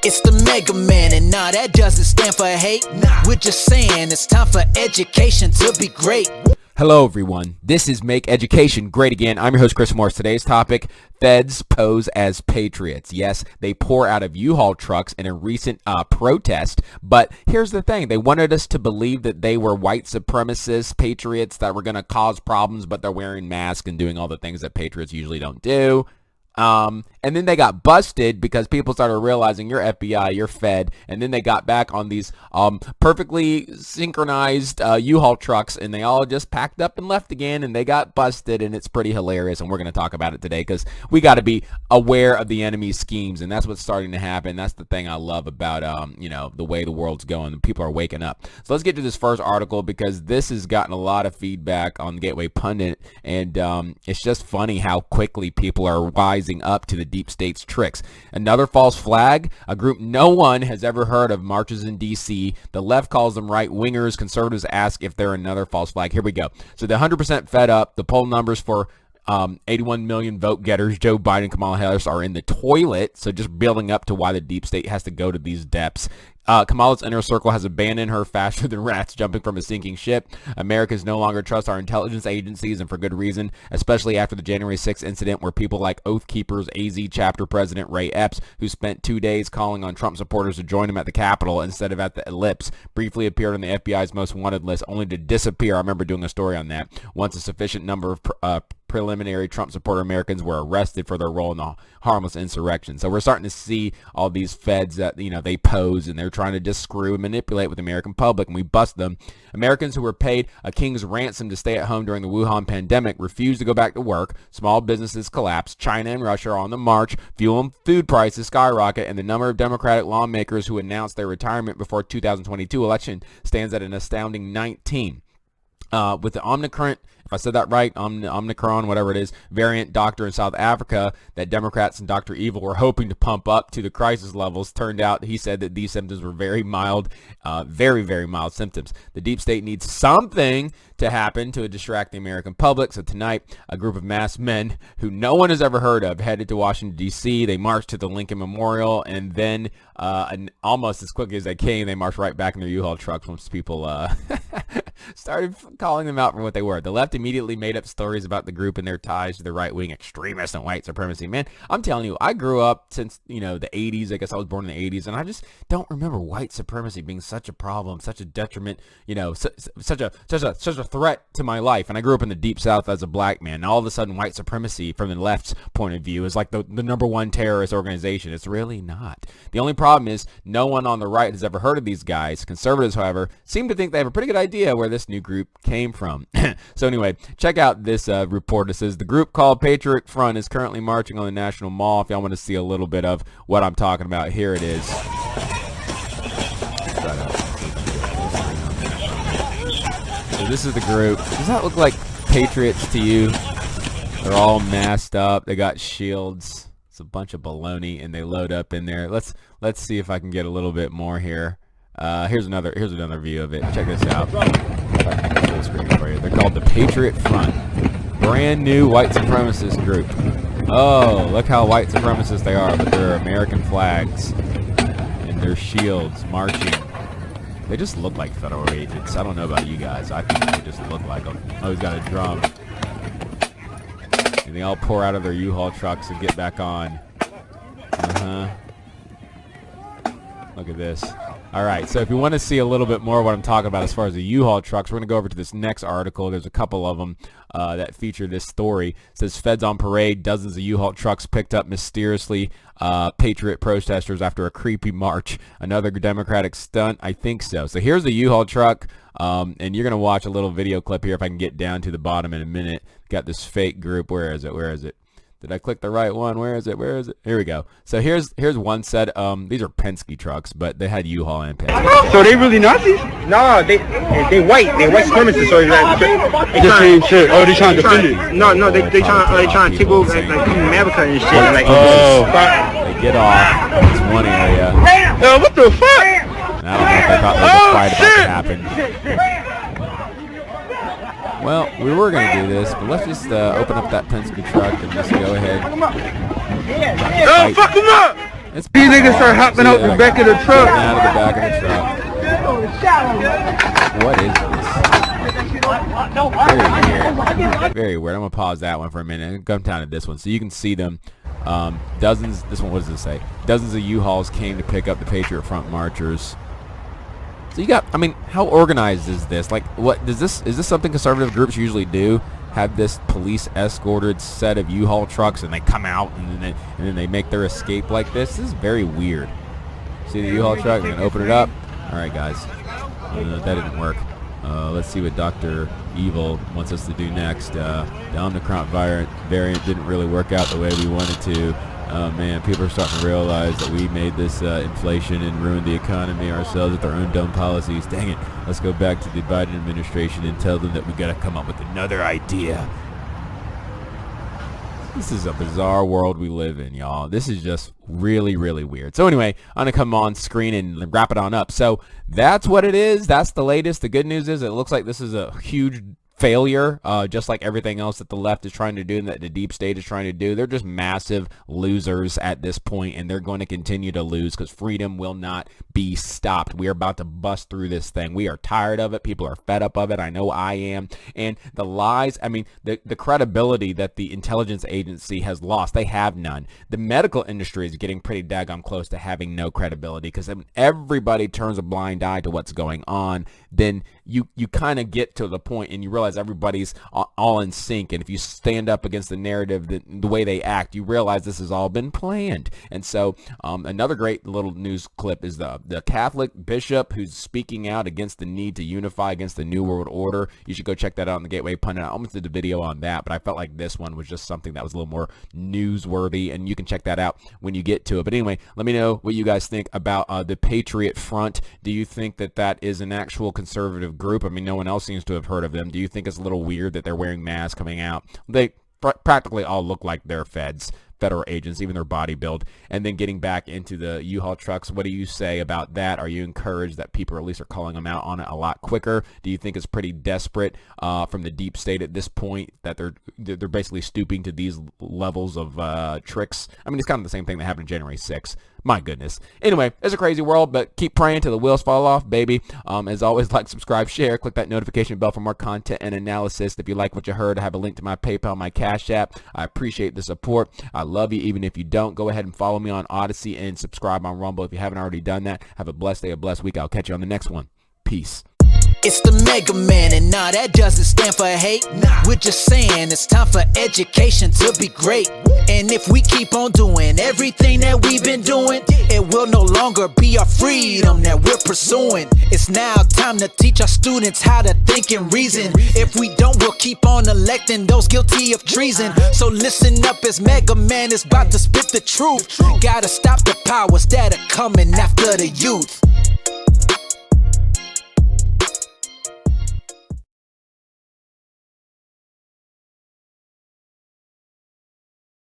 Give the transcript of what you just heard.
It's the Mega Man, and nah, that doesn't stand for hate. We're just saying it's time for education to be great. Hello everyone, this is Make Education Great Again. I'm your host Chris Morris. Today's topic, Feds pose as patriots. Yes, they pour out of U-Haul trucks in a recent protest, but here's the thing. They wanted us to believe that they were white supremacists, patriots that were going to cause problems, but they're wearing masks and doing all the things that patriots usually don't do. And then they got busted because people started realizing you're FBI, you're Fed, and then they got back on these perfectly synchronized U-Haul trucks, and they all just packed up and left again, and they got busted, and it's pretty hilarious, and we're going to talk about it today because we got to be aware of the enemy's schemes, and that's what's starting to happen. That's the thing I love about, the way the world's going. People are waking up. So let's get to this first article because this has gotten a lot of feedback on Gateway Pundit, and it's just funny how quickly people are rising up to the deep state's tricks. Another false flag, a group no one has ever heard of marches in D.C. The left calls them right-wingers. Conservatives ask if they're another false flag. Here we go. So the 100% fed up. The poll numbers for 81 million vote getters, Joe Biden, Kamala Harris, are in the toilet. So just building up to why the deep state has to go to these depths. Kamala's inner circle has abandoned her faster than rats jumping from a sinking ship. Americans no longer trust our intelligence agencies, and for good reason, especially after the January 6th incident where people like Oath Keepers AZ chapter president Ray Epps, who spent 2 days calling on Trump supporters to join him at the Capitol instead of at the Ellipse, briefly appeared on the FBI's most wanted list only to disappear. I remember doing a story on that. Once a sufficient number of preliminary Trump supporter Americans were arrested for their role in the harmless insurrection. So we're starting to see all these feds that, they pose and they're trying to just screw and manipulate with the American public, and we bust them. Americans who were paid a king's ransom to stay at home during the Wuhan pandemic refused to go back to work. Small businesses collapse. China and Russia are on the march. Fuel and food prices skyrocket, and the number of Democratic lawmakers who announced their retirement before 2022 election stands at an astounding 19. With the Omicron, if I said that right, Omicron, whatever it is, variant doctor in South Africa that Democrats and Dr. Evil were hoping to pump up to the crisis levels, turned out he said that these symptoms were very mild, very, very mild symptoms. The deep state needs something to happen to distract the American public. So tonight, a group of masked men who no one has ever heard of headed to Washington, D.C. They marched to the Lincoln Memorial, and then almost as quickly as they came, they marched right back in their U-Haul trucks once people started calling them out for what they were. The left immediately made up stories about the group and their ties to the right-wing extremists and white supremacy. Man, I'm telling you, I grew up since, the 80s. I guess I was born in the 80s, and I just don't remember white supremacy being such a problem, such a detriment, such a threat to my life. And I grew up in the deep south as a black man. And all of a sudden, white supremacy from the left's point of view is like the number one terrorist organization. It's really not. The only problem is no one on the right has ever heard of these guys. Conservatives, however, seem to think they have a pretty good idea where this new group came from. So anyway, check out this report. It says the group called Patriot Front is currently marching on the National Mall. If y'all want to see a little bit of what I'm talking about, here it is. So this is the group. Does that look like patriots to you? They're all masked up. They got shields. It's a bunch of baloney, and they load up in there. Let's see if I can get a little bit more here. Here's another view of it. Check this out. Full screen for you. They're called the Patriot Front. Brand new white supremacist group. Oh, look how white supremacist they are, but they're American flags and their shields marching. They just look like federal agents. I don't know about you guys. I think they just look like them. Oh, he's got a drum. And they all pour out of their U-Haul trucks and get back on. Look at this. All right, so if you want to see a little bit more of what I'm talking about as far as the U-Haul trucks, we're going to go over to this next article. There's a couple of them that feature this story. It says, Feds on parade, dozens of U-Haul trucks picked up mysteriously Patriot protesters after a creepy march. Another Democratic stunt? I think so. So here's the U-Haul truck, and you're going to watch a little video clip here if I can get down to the bottom in a minute. Got this fake group. Where is it? Did I click the right one? Where is it? Here we go. So here's one set. These are Penske trucks, but they had U-Haul and Penske. So they really Nazis? No, they white. They white supremacists. So the same shit. Oh, they trying to defend it? No, they trying to take over like America and shit. Like, they get off. It's one area. Yo, what the fuck? And I don't know if they thought there was a fight about to happen. Well, we were going to do this, but let's just open up that Penske truck and just go ahead. Oh, fuck him up! It's These niggas start hopping out the back of the truck. Out of the back of the truck. What is this? Very weird. I'm gonna pause that one for a minute and come down to this one so you can see them. Dozens. This one. What does it say? Dozens of U-Hauls came to pick up the Patriot Front marchers. So you got. I mean, how organized is this? Like, what does this? Is this something conservative groups usually do? Have this police escorted set of U-Haul trucks and they come out and then they make their escape like this? This is very weird. See the U-Haul truck? We're gonna open it up. All right, guys. That didn't work. Let's see what Dr. Evil wants us to do next. The Omicron variant didn't really work out the way we wanted to. Man, people are starting to realize that we made this inflation and ruined the economy ourselves with our own dumb policies. Dang it. Let's go back to the Biden administration and tell them that we got to come up with another idea. This is a bizarre world we live in, y'all. This is just really, really weird. So anyway, I'm going to come on screen and wrap it on up. So that's what it is. That's the latest. The good news is it looks like this is a huge failure, just like everything else that the left is trying to do and that the deep state is trying to do. They're just massive losers at this point, and they're going to continue to lose because freedom will not be stopped. We are about to bust through this thing. We are tired of it. People are fed up of it. I know I am. And the lies, I mean, the credibility that the intelligence agency has lost, they have none. The medical industry is getting pretty daggone close to having no credibility because when everybody turns a blind eye to what's going on, then you kind of get to the point and you realize everybody's all in sync. And if you stand up against the narrative, the way they act, you realize this has all been planned. And so another great little news clip is the Catholic bishop who's speaking out against the need to unify against the New World Order. You should go check that out on the Gateway Pundit. I almost did a video on that, but I felt like this one was just something that was a little more newsworthy, and you can check that out when you get to it. But anyway, let me know what you guys think about the Patriot Front. Do you think that that is an actual conservative group? I mean, no one else seems to have heard of them. Do you think it's a little weird that they're wearing masks coming out? They practically all look like they're federal agents, even their body build. And then getting back into the U-Haul trucks, what do you say about that? Are you encouraged that people at least are calling them out on it a lot quicker? Do you think it's pretty desperate from the deep state at this point that they're basically stooping to these levels of tricks? I mean, it's kind of the same thing that happened January 6th. My goodness. Anyway, it's a crazy world, but keep praying till the wheels fall off, baby. As always, like, subscribe, share, click that notification bell for more content and analysis. If you like what you heard, I have a link to my PayPal, my Cash App. I appreciate the support. I love you. Even if you don't, go ahead and follow me on Odysee and subscribe on Rumble if you haven't already done that. Have a blessed day, a blessed week. I'll catch you on the next one. Peace. It's the Mega Man, and nah, that doesn't stand for hate. We're just saying it's time for education to be great. And if we keep on doing everything that we've been doing, it will no longer be our freedom that we're pursuing. It's now time to teach our students how to think and reason. If we don't, we'll keep on electing those guilty of treason. So listen up as Mega Man is about to spit the truth. Gotta stop the powers that are coming after the youth.